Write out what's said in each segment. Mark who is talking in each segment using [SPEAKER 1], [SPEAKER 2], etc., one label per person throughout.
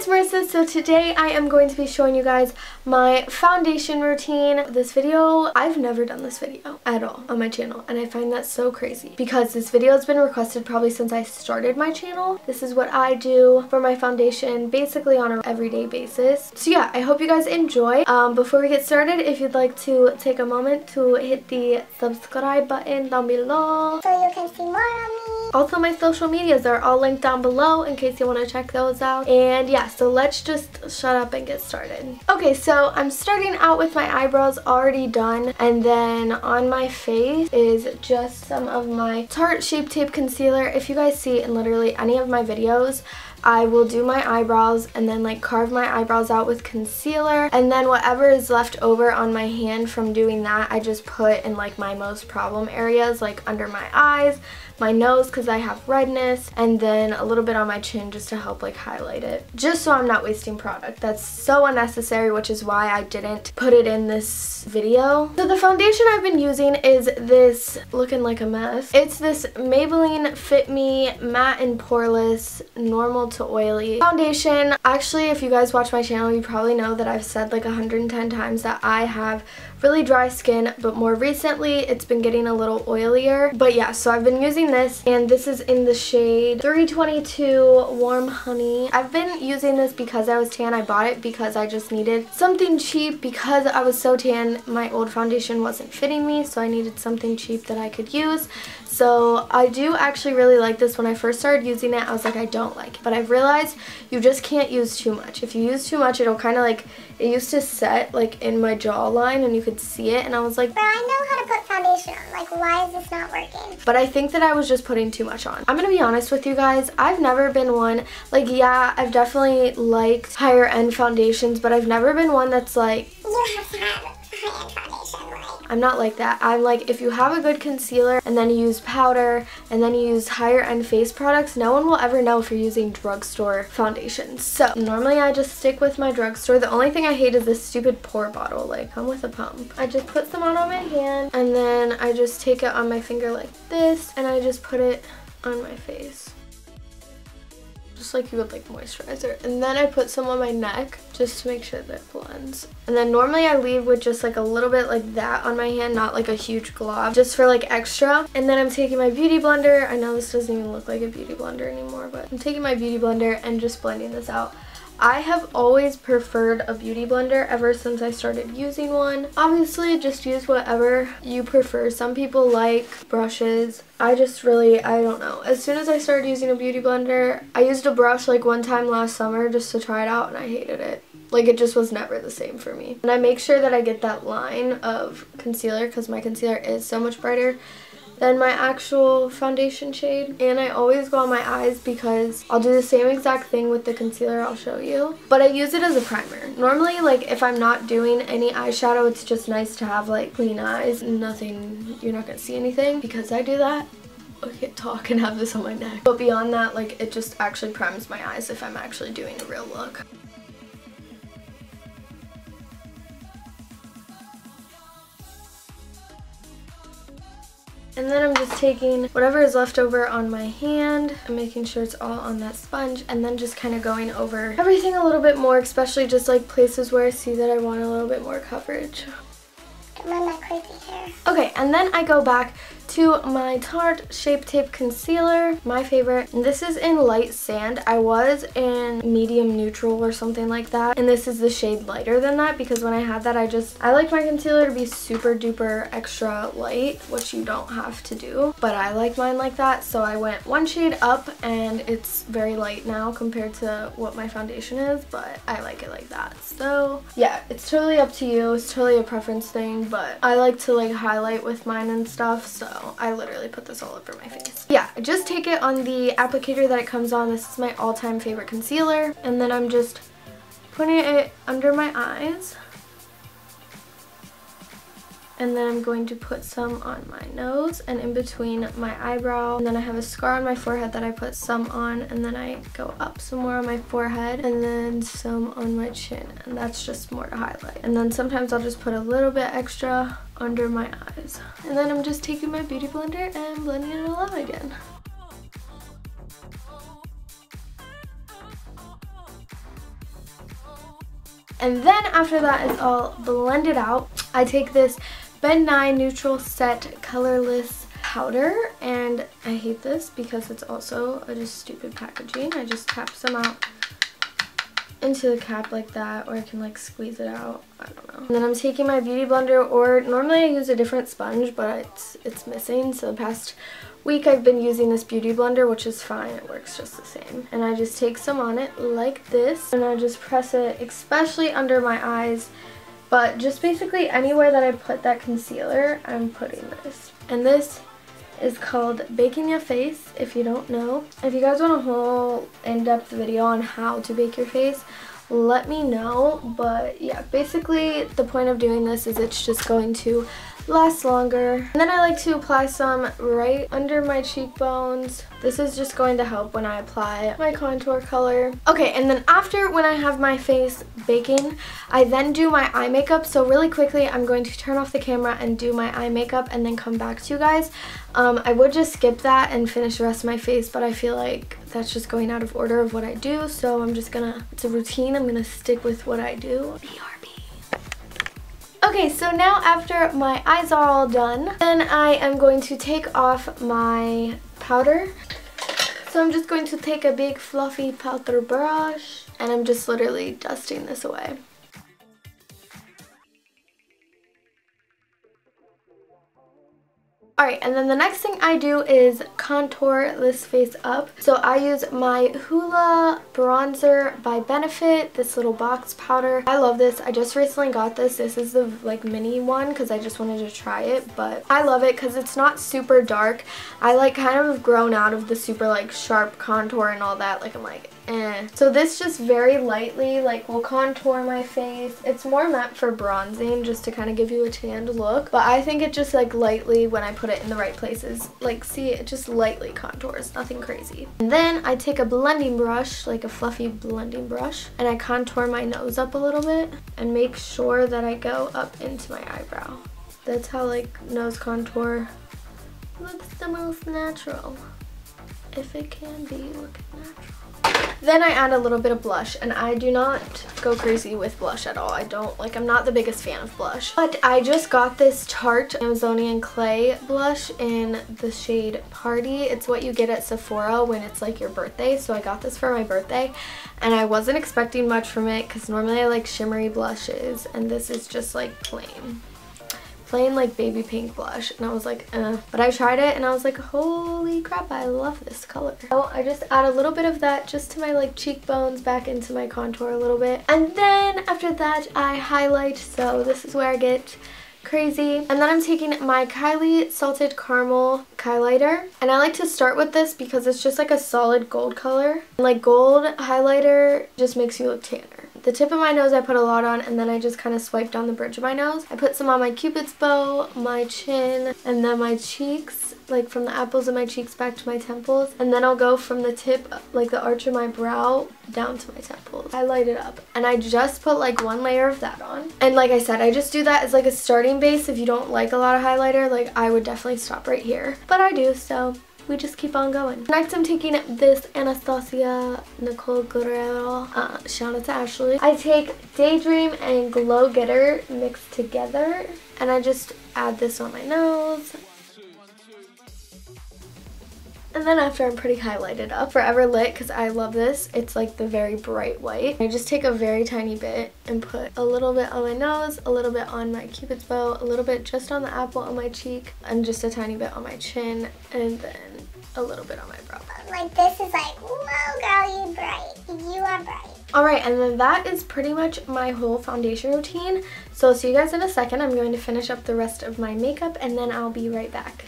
[SPEAKER 1] it's Marissa. So today I am going to be showing you guys my foundation routine. This video, I've never done this video at all on my channel, and I find that so crazy because this video has been requested probably since I started my channel. This is what I do for my foundation basically on an everyday basis. So yeah, I hope you guys enjoy. Before we get started, if you'd like to take a moment to hit the subscribe button down below
[SPEAKER 2] so you can see more of me.
[SPEAKER 1] Also, my social medias are all linked down below in case you want to check those out. And yeah, so let's just shut up and get started. Okay, so I'm starting out with my eyebrows already done, and then on my face is just some of my Tarte Shape Tape Concealer. If you guys see in literally any of my videos, I will do my eyebrows and then like carve my eyebrows out with concealer, and then whatever is left over on my hand from doing that, I just put in like my most problem areas, like under my eyes, my nose because I have redness, and then a little bit on my chin just to help like highlight it, just so I'm not wasting product. That's so unnecessary, which is why I didn't put it in this video. So the foundation I've been using is this, looking like a mess, it's this Maybelline Fit Me Matte and Poreless Normal to Oily foundation. Actually, if you guys watch my channel, you probably know that I've said like 110 times that I have really dry skin, but more recently it's been getting a little oilier. But yeah, so I've been using this, and this is in the shade 322 Warm Honey. I've been using this because I was tan. I bought it because I just needed something cheap because I was so tan. My old foundation wasn't fitting me, so I needed something cheap that I could use. So I do actually really like this. When I first started using it, I was like, I don't like it. But I've realized you just can't use too much. If you use too much, it'll kind of like, it used to set like in my jawline and you could see it, and I was like,
[SPEAKER 2] but I know how to put foundation on. Like, why is this not working?
[SPEAKER 1] But I think that I was just putting too much on. I'm gonna be honest with you guys, I've never been one, like, yeah, I've definitely liked higher end foundations, but I've never been one that's like,
[SPEAKER 2] you have to have high-end foundation, right?
[SPEAKER 1] I'm not like that. I'm like, if you have a good concealer and then you use powder and then you use higher end face products, no one will ever know if you're using drugstore foundations. So normally I just stick with my drugstore. The only thing I hate is this stupid pour bottle. Like, come with a pump. I just put some on my hand, and then I just take it on my finger like this, and I just put it on my face, just like you would like moisturizer. And then I put some on my neck just to make sure that it blends. And then normally I leave with just like a little bit like that on my hand, not like a huge glob, just for like extra. And then I'm taking my beauty blender. I know this doesn't even look like a beauty blender anymore, but I'm taking my beauty blender and just blending this out. I have always preferred a beauty blender ever since I started using one. Obviously, just use whatever you prefer. Some people like brushes. I just really, I don't know. As soon as I started using a beauty blender, I used a brush like one time last summer just to try it out, and I hated it. Like, it just was never the same for me. And I make sure that I get that line of concealer because my concealer is so much brighter than my actual foundation shade. And I always go on my eyes because I'll do the same exact thing with the concealer I'll show you, but I use it as a primer. Normally, like, if I'm not doing any eyeshadow, it's just nice to have like clean eyes, nothing, you're not gonna see anything because I do that. I can't talk and have this on my neck. But beyond that, like, it just actually primes my eyes if I'm actually doing a real look. And then I'm just taking whatever is left over on my hand and making sure it's all on that sponge, and then just kind of going over everything a little bit more, especially just like places where I see that I want a little bit more coverage.
[SPEAKER 2] Don't mind my crazy hair.
[SPEAKER 1] Okay, and then I go back to my Tarte Shape Tape Concealer, my favorite. And this is in Light Sand. I was in Medium Neutral or something like that, and this is the shade lighter than that because when I had that, I like my concealer to be super duper extra light, which you don't have to do, but I like mine like that. So I went one shade up, and it's very light now compared to what my foundation is, but I like it like that. So yeah, it's totally up to you. It's totally a preference thing, but I like to like highlight with mine and stuff, so I literally put this all over my face. Yeah, I just take it on the applicator that it comes on. This is my all-time favorite concealer, and then I'm just putting it under my eyes. And then I'm going to put some on my nose and in between my eyebrow. And then I have a scar on my forehead that I put some on, and then I go up some more on my forehead and then some on my chin, and that's just more to highlight. And then sometimes I'll just put a little bit extra under my eyes. And then I'm just taking my beauty blender and blending it all out again. And then after that is all blended out, I take this Ben 9 Neutral Set Colorless powder, and I hate this because it's also just stupid packaging. I just tap some out into the cap like that, or I can like squeeze it out. I don't know. And then I'm taking my beauty blender, or normally I use a different sponge, but it's missing. So the past week I've been using this beauty blender, which is fine. It works just the same. And I just take some on it like this, and I just press it, especially under my eyes, but just basically anywhere that I put that concealer, I'm putting this. And this is called Baking Your Face, if you don't know. If you guys want a whole in-depth video on how to bake your face, let me know. But yeah, basically the point of doing this is it's just going to last longer. And then I like to apply some right under my cheekbones. This is just going to help when I apply my contour color. Okay, and then after, when I have my face baking, I then do my eye makeup. So really quickly, I'm going to turn off the camera and do my eye makeup and then come back to you guys. I would just skip that and finish the rest of my face, but I feel like that's just going out of order of what I do. So I'm just gonna, it's a routine, I'm gonna stick with what I do. BRB. Okay, so now after my eyes are all done, then I am going to take off my powder. So I'm just going to take a big fluffy powder brush, and I'm just literally dusting this away. Alright, and then the next thing I do is contour this face up. So I use my Hoola bronzer by Benefit, this little box powder. I love this. I just recently got this. This is the like mini one because I just wanted to try it, but I love it because it's not super dark. I like kind of have grown out of the super like sharp contour and all that. Like I'm like, eh. So this just very lightly like will contour my face. It's more meant for bronzing, just to kind of give you a tanned look, but I think it just like lightly, when I put it in the right places, like see, it just lightly contours, nothing crazy. And then I take a blending brush, like a fluffy blending brush, and I contour my nose up a little bit and make sure that I go up into my eyebrow. That's how like nose contour looks the most natural, if it can be looking natural. Then I add a little bit of blush, and I do not go crazy with blush at all. I don't, like, I'm not the biggest fan of blush. But I just got this Tarte Amazonian Clay blush in the shade Paarrttyy. It's what you get at Sephora when it's like your birthday, so I got this for my birthday. And I wasn't expecting much from it because normally I like shimmery blushes, and this is just like plain like baby pink blush, and I was like, but I tried it and I was like, holy crap, I love this color. So I just add a little bit of that just to my like cheekbones, back into my contour a little bit, and then after that I highlight. So this is where I get crazy. And then I'm taking my Kylie Salted Caramel Kylighter, and I like to start with this because it's just like a solid gold color, and like gold highlighter just makes you look tanner. The tip of my nose I put a lot on, and then I just kind of swipe down the bridge of my nose. I put some on my cupid's bow, my chin, and then my cheeks, like from the apples of my cheeks back to my temples. And then I'll go from the tip, like the arch of my brow, down to my temples. I light it up, and I just put like one layer of that on. And like I said, I just do that as like a starting base. If you don't like a lot of highlighter, like I would definitely stop right here, but I do, so we just keep on going. Next, I'm taking this Anastasia Nicole Guerrero, shout out to Ashley. I take Daydream and Glow Getter mixed together, and I just add this on my nose. And then after, I'm pretty highlighted up. Forever Lit, because I love this. It's like the very bright white. I just take a very tiny bit and put a little bit on my nose, a little bit on my cupid's bow, a little bit just on the apple on my cheek, and just a tiny bit on my chin, and then a little bit on my brow.
[SPEAKER 2] Like this is like, whoa girl, you bright. You are bright.
[SPEAKER 1] Alright, and then that is pretty much my whole foundation routine. So I'll see you guys in a second. I'm going to finish up the rest of my makeup, and then I'll be right back.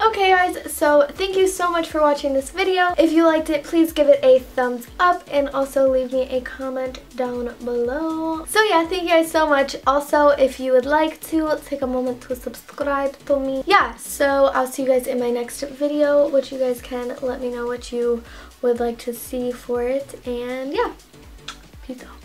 [SPEAKER 1] Okay guys, so thank you so much for watching this video. If you liked it, please give it a thumbs up and also leave me a comment down below. So yeah, thank you guys so much. Also, if you would like to take a moment to subscribe to me. Yeah, so I'll see you guys in my next video, which you guys can let me know what you would like to see for it. And yeah, peace out.